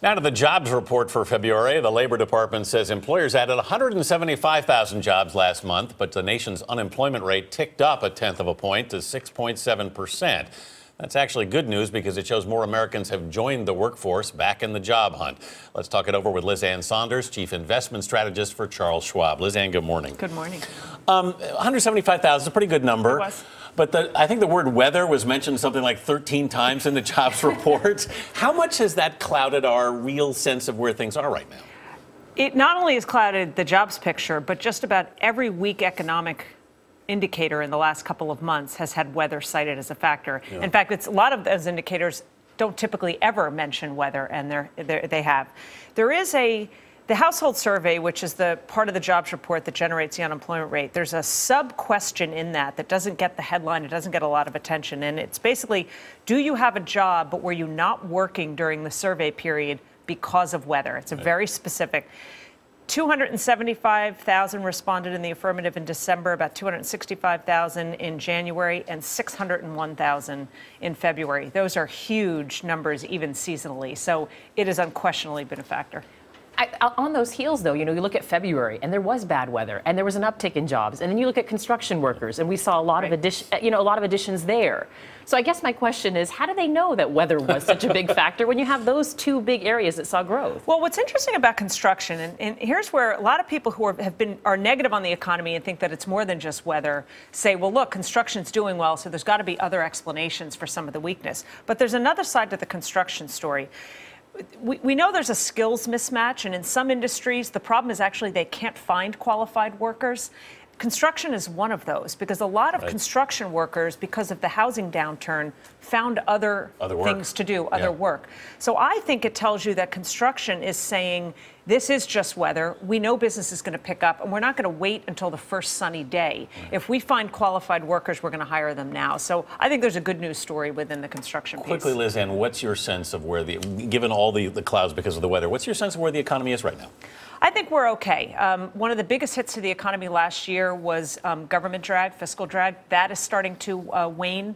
Now to the jobs report for February. The Labor Department says employers added 175,000 jobs last month, but the nation's unemployment rate ticked up a tenth of a point to 6.7%. That's actually good news because it shows more Americans have joined the workforce back in the job hunt. Let's talk it over with Ann Sonders, Chief Investment Strategist for Charles Schwab. Ann, good morning. Good morning. 175,000 is a pretty good number. It was. But I think the word weather was mentioned something like 13 times in the jobs report. How much has that clouded our real sense of where things are right now? It not only has clouded the jobs picture, but just about every weak economic indicator in the last couple of months has had weather cited as a factor. Yeah. In fact, a lot of those indicators don't typically ever mention weather, and they have. There is the household survey, which is the part of the jobs report that generates the unemployment rate. There's a sub-question in that doesn't get the headline. It doesn't get a lot of attention. And it's basically, do you have a job, but were you not working during the survey period because of weather? It's a very specific. 275,000 responded in the affirmative in December, about 265,000 in January, and 601,000 in February. Those are huge numbers, even seasonally. So it has unquestionably been a factor. On those heels, though, you look at February, and there was bad weather, and there was an uptick in jobs, and then you look at construction workers, and we saw a lot of additions there. So I guess my question is, how do they know that weather was such a big factor when you have those two big areas that saw growth? Well, what's interesting about construction, and here's where a lot of people who are negative on the economy and think that it's more than just weather say, well, look, construction's doing well, so there's got to be other explanations for some of the weakness. But there's another side to the construction story. We know there's a skills mismatch, and in some industries, the problem is actually they can't find qualified workers. Construction is one of those because a lot of construction workers, because of the housing downturn, found other things to do, other work. So I think it tells you that construction is saying, this is just weather. We know business is going to pick up, and we're not going to wait until the first sunny day. If we find qualified workers, we're going to hire them now. So I think there's a good news story within the construction piece. Quickly, Ann, what's your sense of where given all the clouds because of the weather, what's your sense of where the economy is right now? I think we're okay. One of the biggest hits to the economy last year was government drag, fiscal drag. That is starting to wane.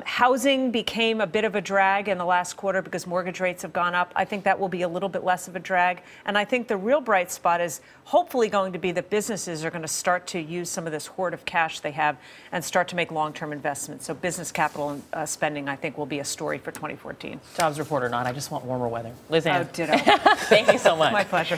Housing became a bit of a drag in the last quarter because mortgage rates have gone up. I think that will be a little bit less of a drag. And I think the real bright spot is hopefully going to be that businesses are going to start to use some of this hoard of cash they have and start to make long-term investments. So business capital spending, I think, will be a story for 2014. Jobs report or not, I just want warmer weather. Ann. Oh, ditto. Thank you so much. My pleasure.